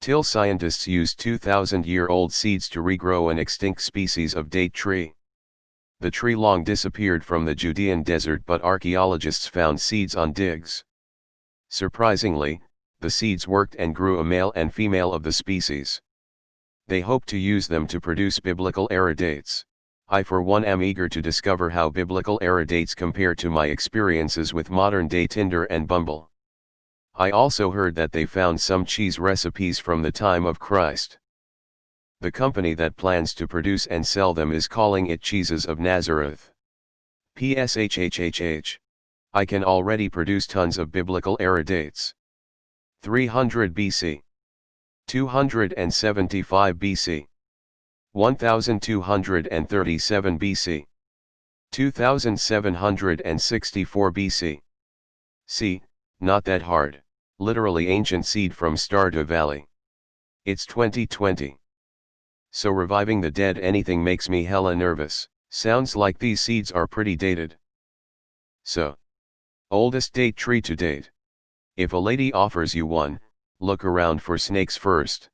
TIL scientists used 2,000-year-old seeds to regrow an extinct species of date tree. The tree long disappeared from the Judean desert, but archaeologists found seeds on digs. Surprisingly, the seeds worked and grew a male and female of the species. They hope to use them to produce biblical era dates. I for one am eager to discover how biblical era dates compare to my experiences with modern-day Tinder and Bumble. I also heard that they found some cheese recipes from the time of Christ. The company that plans to produce and sell them is calling it Cheeses of Nazareth. PSHHHH. I can already produce tons of biblical era dates. 300 BC. 275 BC. 1237 BC. 2764 BC. See, not that hard. Literally ancient seed from Stardew Valley. It's 2020. So reviving the dead anything makes me hella nervous. Sounds like these seeds are pretty dated. So, oldest date tree to date. If a lady offers you one, look around for snakes first.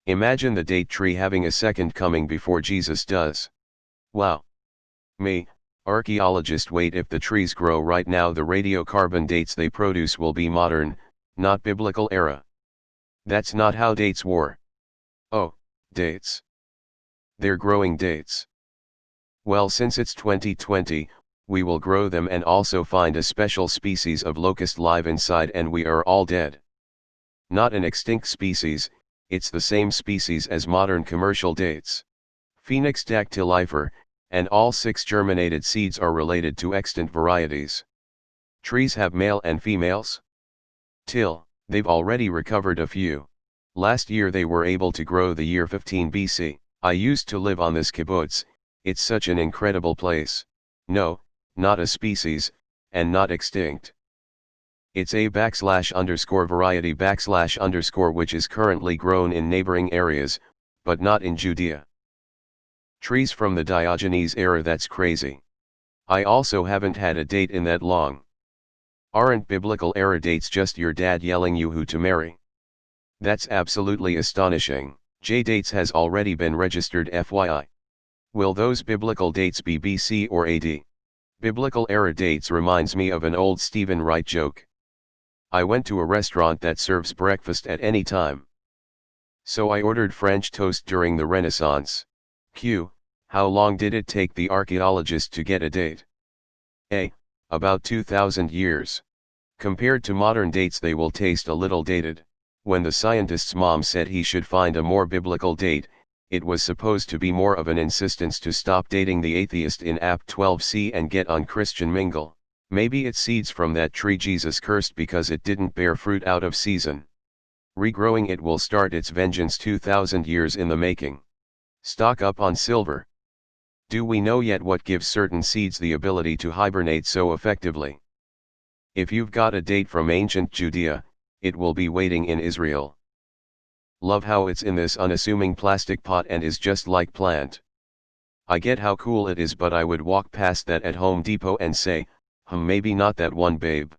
Imagine the date tree having a second coming before Jesus does. Wow. Me, archaeologist. Wait, if the trees grow right now, the radiocarbon dates they produce will be modern, not biblical era. That's not how dates were. Oh, dates. They're growing dates. Well, since it's 2020, we will grow them and also find a special species of locust live inside, and we are all dead. Not an extinct species, it's the same species as modern commercial dates. Phoenix dactylifer, and all 6 germinated seeds are related to extant varieties. Trees have male and females? TIL, they've already recovered a few. Last year they were able to grow the year 15 BC. I used to live on this kibbutz. It's such an incredible place. No, not a species, and not extinct. It's a /_variety / which is currently grown in neighboring areas, but not in Judea. Trees from the Diogenes era, that's crazy. I also haven't had a date in that long. Aren't biblical era dates just your dad yelling you who to marry? That's absolutely astonishing. J-dates has already been registered, FYI. Will those biblical dates be BC or AD? Biblical era dates reminds me of an old Stephen Wright joke. I went to a restaurant that serves breakfast at any time. So I ordered French toast during the Renaissance. Q. How long did it take the archaeologist to get a date? A. About 2,000 years. Compared to modern dates, they will taste a little dated. When the scientist's mom said he should find a more biblical date, it was supposed to be more of an insistence to stop dating the atheist in App 12c and get on Christian Mingle. Maybe it's seeds from that tree Jesus cursed because it didn't bear fruit out of season. Regrowing it will start its vengeance, 2,000 years in the making. Stock up on silver. Do we know yet what gives certain seeds the ability to hibernate so effectively? If you've got a date from ancient Judea, it will be waiting in Israel. Love how it's in this unassuming plastic pot and is just like plant. I get how cool it is, but I would walk past that at Home Depot and say, maybe not that one, babe.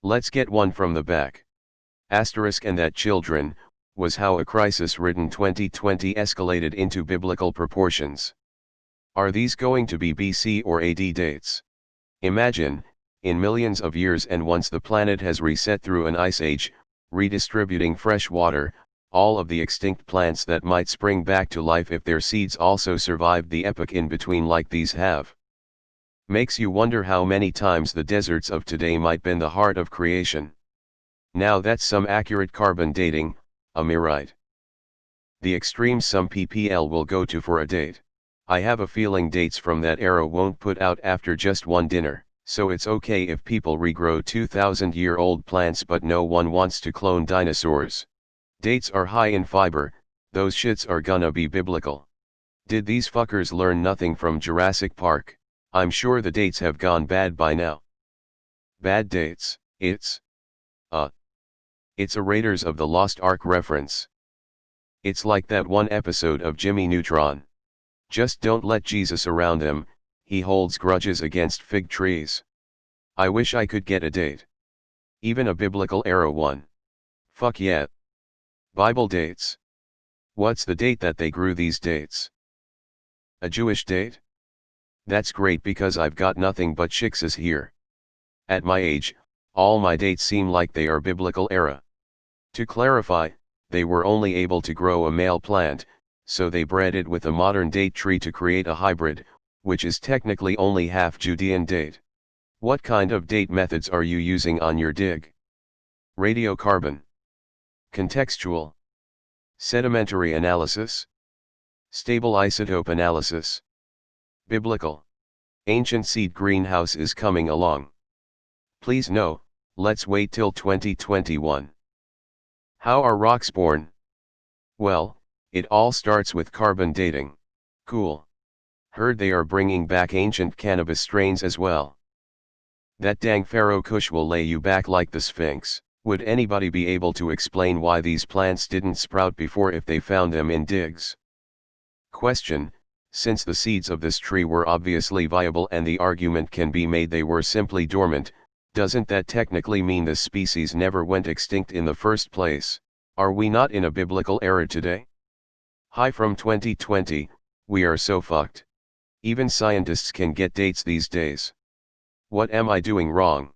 Let's get one from the back. Asterisk, and that, children, was how a crisis-ridden 2020 escalated into biblical proportions. Are these going to be BC or AD dates? Imagine, in millions of years and once the planet has reset through an ice age, redistributing fresh water, all of the extinct plants that might spring back to life if their seeds also survived the epoch in between like these have. Makes you wonder how many times the deserts of today might been the heart of creation. Now that's some accurate carbon dating, am I right? The extremes some PPL will go to for a date. I have a feeling dates from that era won't put out after just one dinner. So it's okay if people regrow 2,000-year-old plants, but no one wants to clone dinosaurs. Dates are high in fiber, those shits are gonna be biblical. Did these fuckers learn nothing from Jurassic Park? I'm sure the dates have gone bad by now. Bad dates, it's a Raiders of the Lost Ark reference. It's like that one episode of Jimmy Neutron. Just don't let Jesus around him. He holds grudges against fig trees. I wish I could get a date. Even a biblical era one. Fuck yeah. Bible dates. What's the date that they grew these dates? A Jewish date? That's great because I've got nothing but shiksas here. At my age, all my dates seem like they are biblical era. To clarify, they were only able to grow a male plant, so they bred it with a modern date tree to create a hybrid, which is technically only half Judean date. What kind of date methods are you using on your dig? Radiocarbon. Contextual. Sedimentary analysis. Stable isotope analysis. Biblical. Ancient seed greenhouse is coming along. Please no, let's wait till 2021. How are rocks born? Well, it all starts with carbon dating. Cool. Heard they are bringing back ancient cannabis strains as well. That dang Pharaoh Kush will lay you back like the Sphinx. Would anybody be able to explain why these plants didn't sprout before if they found them in digs? Question: since the seeds of this tree were obviously viable and the argument can be made they were simply dormant, doesn't that technically mean the species never went extinct in the first place? Are we not in a biblical era today? Hi from 2020, we are so fucked. Even scientists can get dates these days. What am I doing wrong?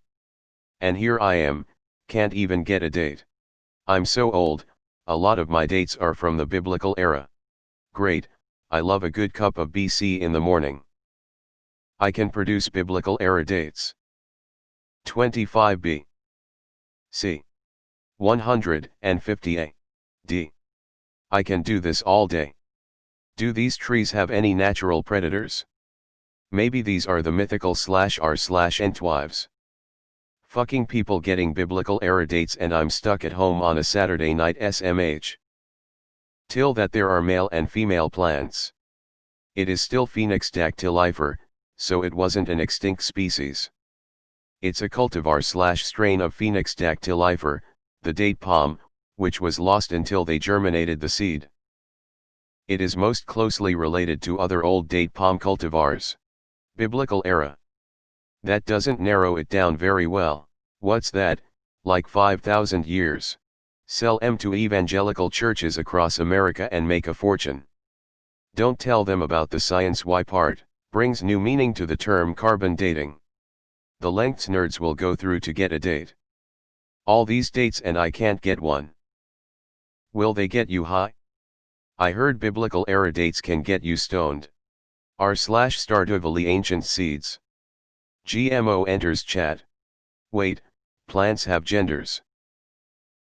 And here I am, can't even get a date. I'm so old, a lot of my dates are from the biblical era. Great, I love a good cup of BC in the morning. I can produce biblical era dates. 25b. C. 150a. D. I can do this all day. Do these trees have any natural predators? Maybe these are the mythical /r/entwives. Fucking people getting biblical era dates and I'm stuck at home on a Saturday night SMH. Till that there are male and female plants. It is still Phoenix dactylifer, so it wasn't an extinct species. It's a cultivar/strain of Phoenix dactylifer, the date palm, which was lost until they germinated the seed. It is most closely related to other old date palm cultivars. Biblical era. That doesn't narrow it down very well. What's that, like 5,000 years? Sell them to evangelical churches across America and make a fortune. Don't tell them about the science why part, brings new meaning to the term carbon dating. The lengths nerds will go through to get a date. All these dates and I can't get one. Will they get you high? I heard biblical era dates can get you stoned. r/Starduvally ancient seeds. GMO enters chat. Wait, plants have genders.